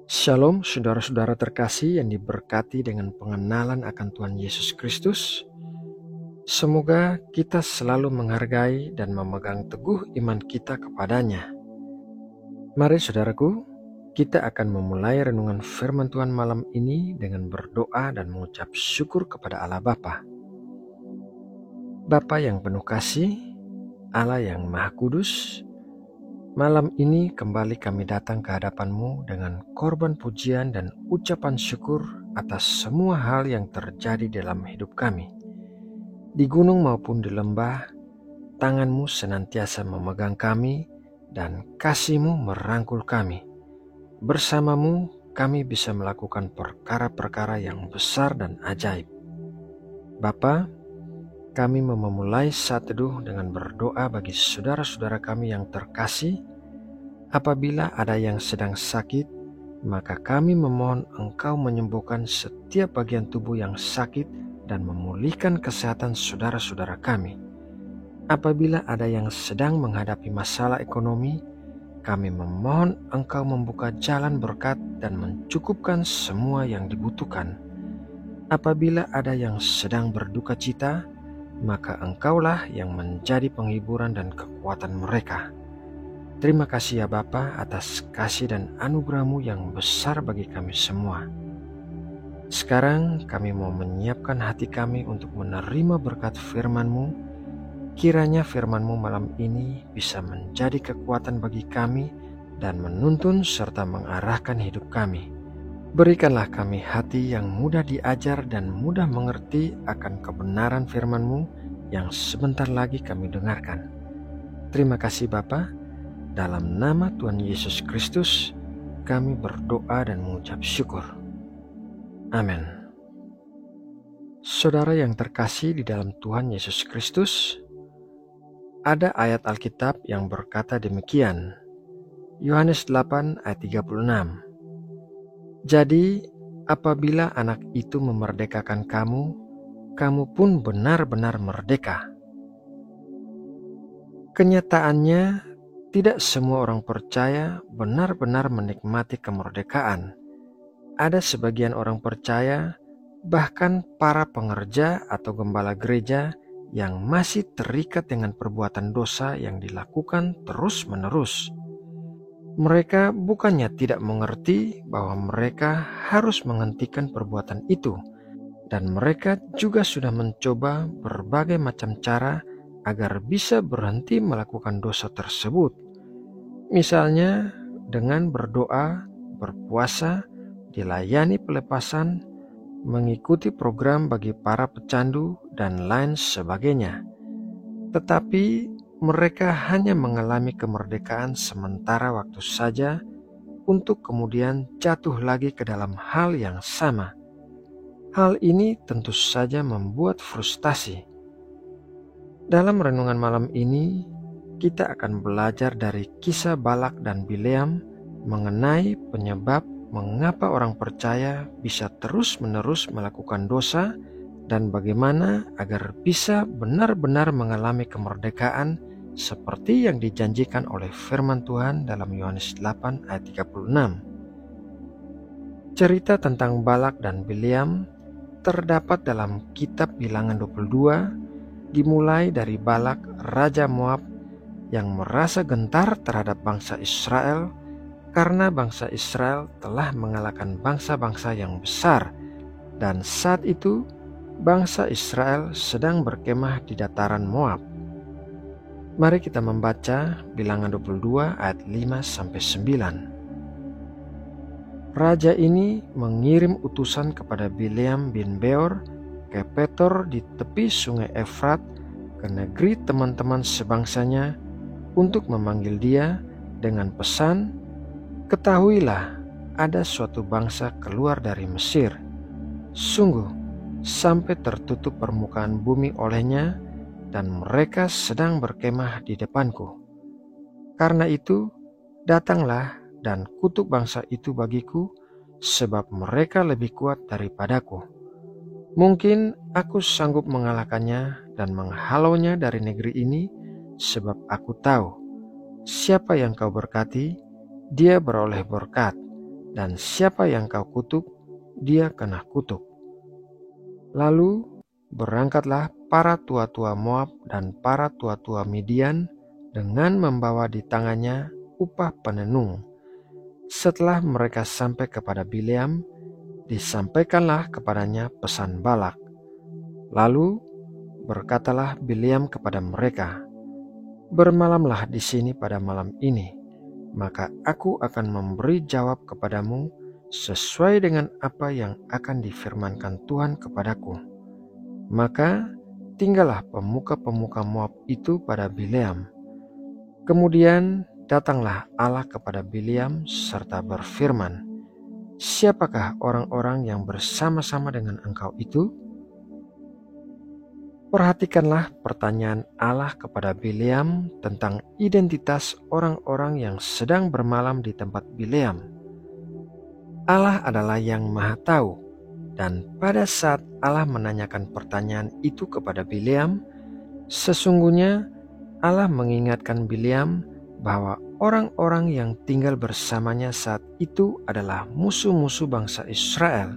Shalom saudara-saudara terkasih yang diberkati dengan pengenalan akan Tuhan Yesus Kristus. Semoga kita selalu menghargai dan memegang teguh iman kita kepadanya. Mari saudaraku, kita akan memulai renungan firman Tuhan malam ini dengan berdoa dan mengucap syukur kepada Allah Bapa. Bapa yang penuh kasih, Allah yang Maha Kudus, malam ini kembali kami datang ke hadapan-Mu dengan korban pujian dan ucapan syukur atas semua hal yang terjadi dalam hidup kami. Di gunung maupun di lembah, tangan-Mu senantiasa memegang kami dan kasih-Mu merangkul kami. Bersama-Mu kami bisa melakukan perkara-perkara yang besar dan ajaib. Bapa, kami memulai saat teduh dengan berdoa bagi saudara-saudara kami yang terkasih. Apabila ada yang sedang sakit, maka kami memohon Engkau menyembuhkan setiap bagian tubuh yang sakit dan memulihkan kesehatan saudara-saudara kami. Apabila ada yang sedang menghadapi masalah ekonomi, kami memohon Engkau membuka jalan berkat dan mencukupkan semua yang dibutuhkan. Apabila ada yang sedang berduka cita, maka Engkaulah yang menjadi penghiburan dan kekuatan mereka. Terima kasih ya Bapa atas kasih dan anugerah-Mu yang besar bagi kami semua. Sekarang kami mau menyiapkan hati kami untuk menerima berkat firman-Mu. Kiranya firman-Mu malam ini bisa menjadi kekuatan bagi kami dan menuntun serta mengarahkan hidup kami. Berikanlah kami hati yang mudah diajar dan mudah mengerti akan kebenaran firman-Mu yang sebentar lagi kami dengarkan. Terima kasih Bapa. Dalam nama Tuhan Yesus Kristus, kami berdoa dan mengucap syukur. Amin. Saudara yang terkasih di dalam Tuhan Yesus Kristus, ada ayat Alkitab yang berkata demikian. Yohanes 8 ayat 36. Jadi, apabila anak itu memerdekakan kamu, kamu pun benar-benar merdeka. Kenyataannya, tidak semua orang percaya benar-benar menikmati kemerdekaan. Ada sebagian orang percaya, bahkan para pengerja atau gembala gereja yang masih terikat dengan perbuatan dosa yang dilakukan terus-menerus. Mereka bukannya tidak mengerti bahwa mereka harus menghentikan perbuatan itu, dan mereka juga sudah mencoba berbagai macam cara agar bisa berhenti melakukan dosa tersebut. Misalnya dengan berdoa, berpuasa, dilayani pelepasan, mengikuti program bagi para pecandu, dan lain sebagainya. Tetapi mereka hanya mengalami kemerdekaan sementara waktu saja untuk kemudian jatuh lagi ke dalam hal yang sama. Hal ini tentu saja membuat frustasi. Dalam renungan malam ini, kita akan belajar dari kisah Balak dan Bileam mengenai penyebab mengapa orang percaya bisa terus-menerus melakukan dosa dan bagaimana agar bisa benar-benar mengalami kemerdekaan seperti yang dijanjikan oleh firman Tuhan dalam Yohanes 8 ayat 36. Cerita tentang Balak dan Bileam terdapat dalam kitab Bilangan 22, dimulai dari Balak, Raja Moab, yang merasa gentar terhadap bangsa Israel karena bangsa Israel telah mengalahkan bangsa-bangsa yang besar, dan saat itu bangsa Israel sedang berkemah di dataran Moab. Mari kita membaca Bilangan 22 ayat 5-9. Raja ini mengirim utusan kepada Bileam bin Beor ke Petor di tepi sungai Efrat ke negeri teman-teman sebangsanya untuk memanggil dia dengan pesan, "Ketahuilah, ada suatu bangsa keluar dari Mesir. Sungguh, sampai tertutup permukaan bumi olehnya, dan mereka sedang berkemah di depanku. Karena itu, datanglah dan kutuk bangsa itu bagiku, sebab mereka lebih kuat daripadaku. Mungkin aku sanggup mengalahkannya dan menghalaunya dari negeri ini, sebab aku tahu, siapa yang kau berkati, dia beroleh berkat, dan siapa yang kau kutuk, dia kena kutuk. Lalu berangkatlah para tua-tua Moab dan para tua-tua Midian dengan membawa di tangannya upah penenung. Setelah mereka sampai kepada Bileam, disampaikanlah kepadanya pesan Balak. Lalu berkatalah Bileam kepada mereka, "Bermalamlah di sini pada malam ini, maka aku akan memberi jawab kepadamu sesuai dengan apa yang akan difirmankan Tuhan kepadaku." Maka tinggallah pemuka-pemuka Moab itu pada Bileam. Kemudian datanglah Allah kepada Bileam serta berfirman, "Siapakah orang-orang yang bersama-sama dengan engkau itu?" Perhatikanlah pertanyaan Allah kepada Bileam tentang identitas orang-orang yang sedang bermalam di tempat Bileam. Allah adalah yang Maha Tahu, dan pada saat Allah menanyakan pertanyaan itu kepada Bileam, sesungguhnya Allah mengingatkan Bileam bahwa orang-orang yang tinggal bersamanya saat itu adalah musuh-musuh bangsa Israel.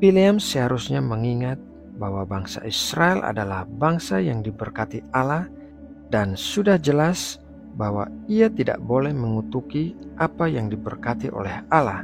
Bileam seharusnya mengingat bahwa bangsa Israel adalah bangsa yang diberkati Allah, dan sudah jelas bahwa ia tidak boleh mengutuki apa yang diberkati oleh Allah.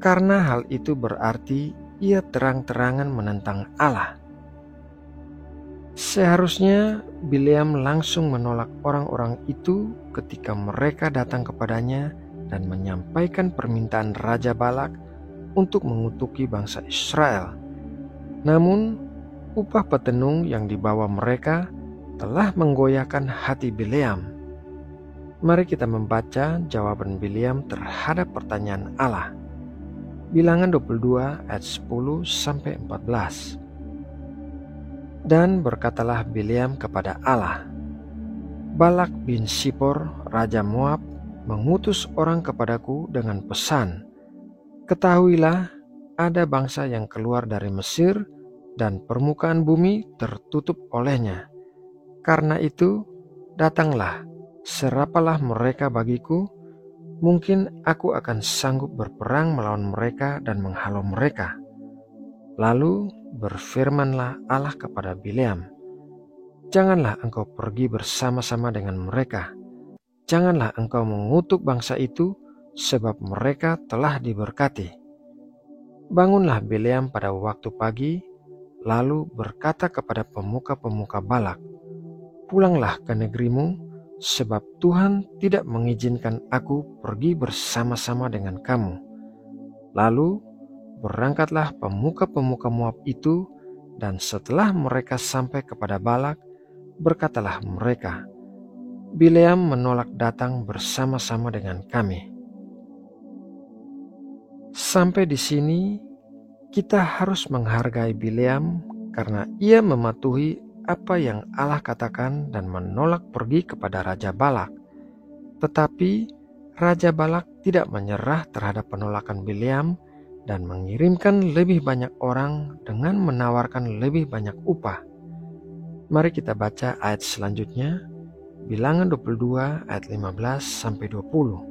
Karena hal itu berarti ia terang-terangan menentang Allah. Seharusnya Bileam langsung menolak orang-orang itu ketika mereka datang kepadanya dan menyampaikan permintaan Raja Balak untuk mengutuki bangsa Israel. Namun, upah petenung yang dibawa mereka telah menggoyahkan hati Bileam. Mari kita membaca jawaban Bileam terhadap pertanyaan Allah. Bilangan 22 ayat 10-14. Dan berkatalah Bileam kepada Allah, "Balak bin Sipor, Raja Moab, mengutus orang kepadaku dengan pesan, 'Ketahuilah, ada bangsa yang keluar dari Mesir dan permukaan bumi tertutup olehnya. Karena itu, datanglah, serapalah mereka bagiku. Mungkin aku akan sanggup berperang melawan mereka dan menghalau mereka.' Lalu berfirmanlah Allah kepada Bileam, 'Janganlah engkau pergi bersama-sama dengan mereka. Janganlah engkau mengutuk bangsa itu, sebab mereka telah diberkati.' Bangunlah Bileam pada waktu pagi, lalu berkata kepada pemuka-pemuka Balak, 'Pulanglah ke negerimu, sebab Tuhan tidak mengizinkan aku pergi bersama-sama dengan kamu.' Lalu berangkatlah pemuka-pemuka Moab itu, dan setelah mereka sampai kepada Balak, berkatalah mereka, 'Bileam menolak datang bersama-sama dengan kami.'" Sampai di sini, kita harus menghargai Bileam karena ia mematuhi apa yang Allah katakan dan menolak pergi kepada Raja Balak. Tetapi Raja Balak tidak menyerah terhadap penolakan Bileam dan mengirimkan lebih banyak orang dengan menawarkan lebih banyak upah. Mari kita baca ayat selanjutnya, Bilangan 22 ayat 15-20.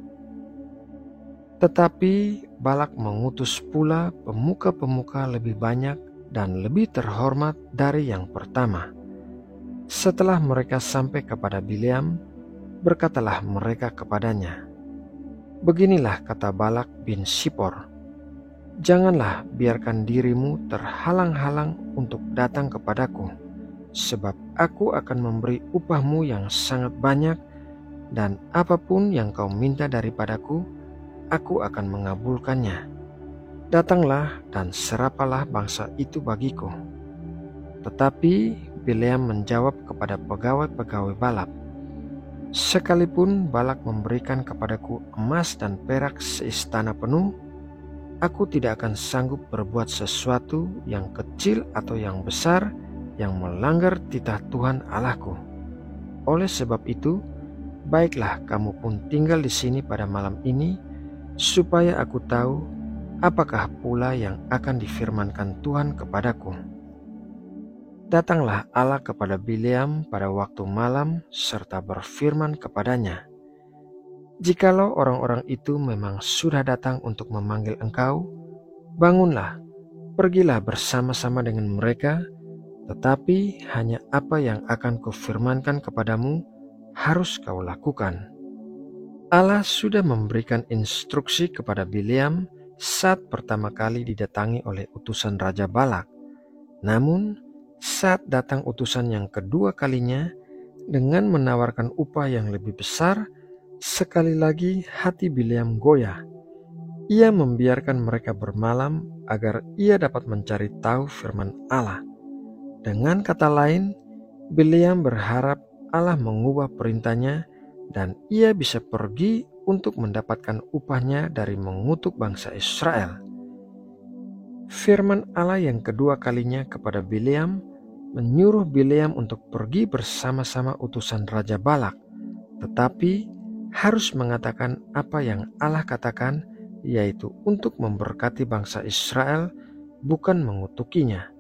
Tetapi Balak mengutus pula pemuka-pemuka lebih banyak dan lebih terhormat dari yang pertama. Setelah mereka sampai kepada Bileam, berkatalah mereka kepadanya, "Beginilah kata Balak bin Sipor, janganlah biarkan dirimu terhalang-halang untuk datang kepadaku, sebab aku akan memberi upahmu yang sangat banyak, dan apapun yang kau minta daripadaku, aku akan mengabulkannya. Datanglah dan serapalah bangsa itu bagiku." Tetapi Bileam menjawab kepada pegawai-pegawai Balak, "Sekalipun Balak memberikan kepadaku emas dan perak seistana penuh, aku tidak akan sanggup berbuat sesuatu yang kecil atau yang besar yang melanggar titah Tuhan Allahku. Oleh sebab itu, baiklah kamu pun tinggal di sini pada malam ini, supaya aku tahu apakah pula yang akan difirmankan Tuhan kepadaku." Datanglah Allah kepada Bileam pada waktu malam serta berfirman kepadanya, Jikalau orang-orang itu memang sudah datang untuk memanggil engkau, bangunlah, pergilah bersama-sama dengan mereka, tetapi hanya apa yang akan kufirmankan kepadamu harus kau lakukan." Allah sudah memberikan instruksi kepada Bileam saat pertama kali didatangi oleh utusan Raja Balak. Namun, saat datang utusan yang kedua kalinya dengan menawarkan upah yang lebih besar, sekali lagi hati Bileam goyah. Ia membiarkan mereka bermalam agar ia dapat mencari tahu firman Allah. Dengan kata lain, Bileam berharap Allah mengubah perintahnya dan ia bisa pergi untuk mendapatkan upahnya dari mengutuk bangsa Israel. Firman Allah yang kedua kalinya kepada Bileam menyuruh Bileam untuk pergi bersama-sama utusan Raja Balak, tetapi harus mengatakan apa yang Allah katakan, yaitu untuk memberkati bangsa Israel, bukan mengutukinya.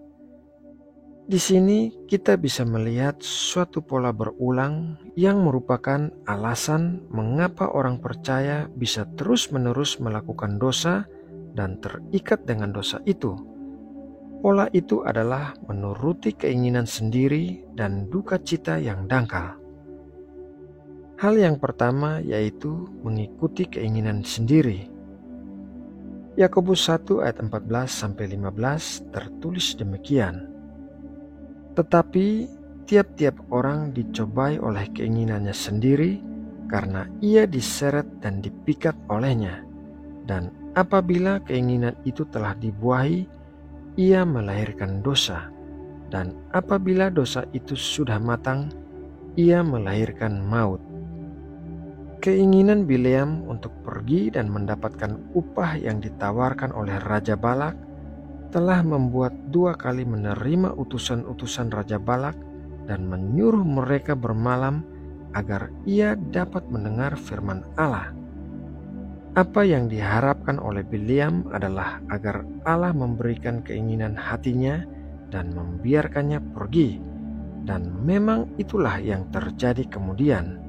Di sini kita bisa melihat suatu pola berulang yang merupakan alasan mengapa orang percaya bisa terus-menerus melakukan dosa dan terikat dengan dosa itu. Pola itu adalah menuruti keinginan sendiri dan duka cita yang dangkal. Hal yang pertama yaitu mengikuti keinginan sendiri. Yakobus 1 ayat 14-15 tertulis demikian. Tetapi tiap-tiap orang dicobai oleh keinginannya sendiri karena ia diseret dan dipikat olehnya. Dan apabila keinginan itu telah dibuahi, ia melahirkan dosa. Dan apabila dosa itu sudah matang, ia melahirkan maut. Keinginan Bileam untuk pergi dan mendapatkan upah yang ditawarkan oleh Raja Balak telah membuat dua kali menerima utusan-utusan Raja Balak dan menyuruh mereka bermalam agar ia dapat mendengar firman Allah. Apa yang diharapkan oleh Bileam adalah agar Allah memberikan keinginan hatinya dan membiarkannya pergi, dan memang itulah yang terjadi kemudian.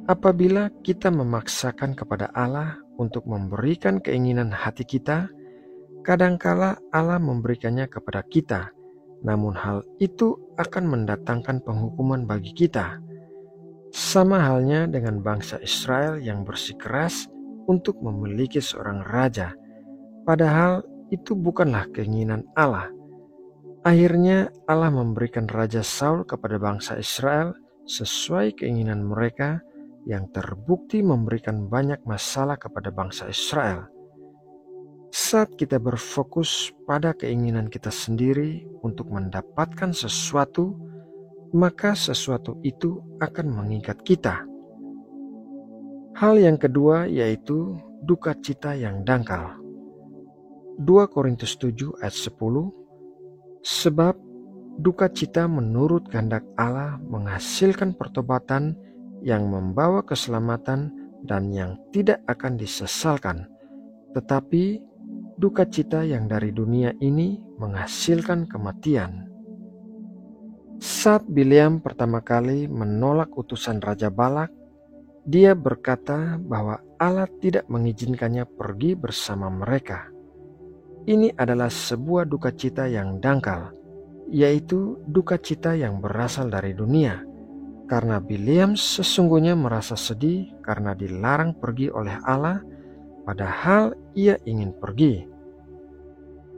Apabila kita memaksakan kepada Allah untuk memberikan keinginan hati kita, kadangkala Allah memberikannya kepada kita, namun hal itu akan mendatangkan penghukuman bagi kita. Sama halnya dengan bangsa Israel yang bersikeras untuk memiliki seorang raja, padahal itu bukanlah keinginan Allah. Akhirnya Allah memberikan Raja Saul kepada bangsa Israel sesuai keinginan mereka yang terbukti memberikan banyak masalah kepada bangsa Israel. Saat kita berfokus pada keinginan kita sendiri untuk mendapatkan sesuatu, maka sesuatu itu akan mengikat kita. Hal yang kedua yaitu duka cita yang dangkal. 2 Korintus 7 ayat 10, sebab duka cita menurut kehendak Allah menghasilkan pertobatan yang membawa keselamatan dan yang tidak akan disesalkan, tetapi duka cita yang dari dunia ini menghasilkan kematian. Saat Bileam pertama kali menolak utusan Raja Balak, dia berkata bahwa Allah tidak mengizinkannya pergi bersama mereka. Ini adalah sebuah duka cita yang dangkal, yaitu duka cita yang berasal dari dunia, karena Bileam sesungguhnya merasa sedih karena dilarang pergi oleh Allah, padahal ia ingin pergi.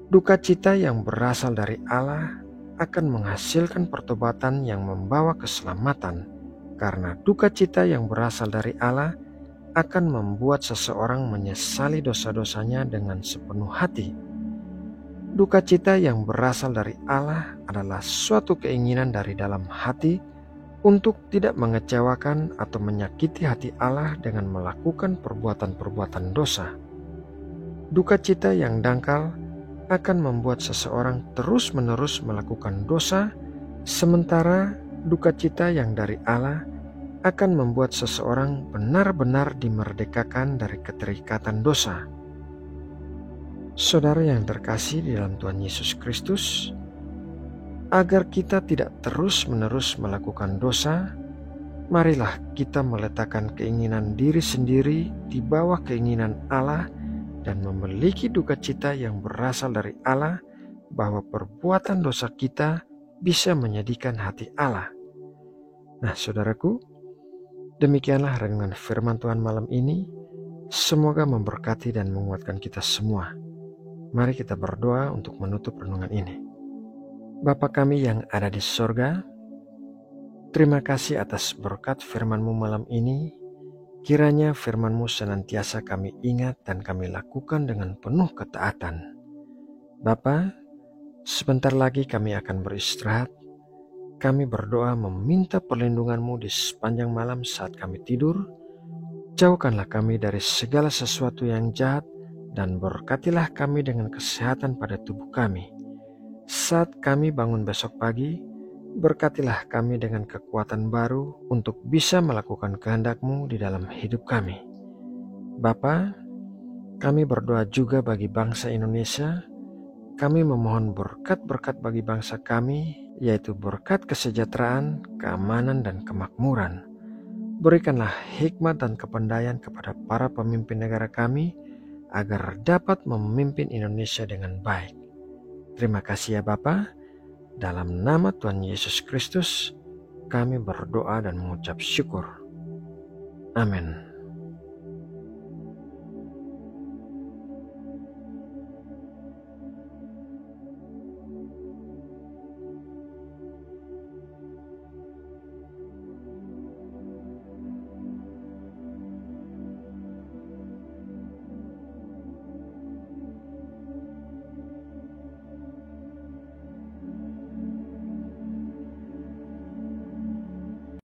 Duka cita yang berasal dari Allah akan menghasilkan pertobatan yang membawa keselamatan, karena duka cita yang berasal dari Allah akan membuat seseorang menyesali dosa-dosanya dengan sepenuh hati. Duka cita yang berasal dari Allah adalah suatu keinginan dari dalam hati untuk tidak mengecewakan atau menyakiti hati Allah dengan melakukan perbuatan-perbuatan dosa. Duka cita yang dangkal akan membuat seseorang terus-menerus melakukan dosa, sementara duka cita yang dari Allah akan membuat seseorang benar-benar dimerdekakan dari keterikatan dosa. Saudara yang terkasih di dalam Tuhan Yesus Kristus, agar kita tidak terus-menerus melakukan dosa, Marilah kita meletakkan keinginan diri sendiri di bawah keinginan Allah dan memiliki duka cita yang berasal dari Allah bahwa perbuatan dosa kita bisa menyedihkan hati Allah. Nah, saudaraku, demikianlah renungan firman Tuhan malam ini. Semoga memberkati dan menguatkan kita semua. Mari kita berdoa untuk menutup renungan ini. Bapa kami yang ada di sorga, terima kasih atas berkat firman-Mu malam ini. Kiranya firman-Mu senantiasa kami ingat dan kami lakukan dengan penuh ketaatan. Bapa, sebentar lagi kami akan beristirahat. Kami berdoa meminta perlindungan-Mu di sepanjang malam saat kami tidur. Jauhkanlah kami dari segala sesuatu yang jahat dan berkatilah kami dengan kesehatan pada tubuh kami. Saat kami bangun besok pagi, berkatilah kami dengan kekuatan baru untuk bisa melakukan kehendak-Mu di dalam hidup kami. Bapa, kami berdoa juga bagi bangsa Indonesia. Kami memohon berkat-berkat bagi bangsa kami, yaitu berkat kesejahteraan, keamanan, dan kemakmuran. Berikanlah hikmat dan kepandaian kepada para pemimpin negara kami, agar dapat memimpin Indonesia dengan baik. Terima kasih ya Bapa. Dalam nama Tuhan Yesus Kristus, kami berdoa dan mengucap syukur. Amin.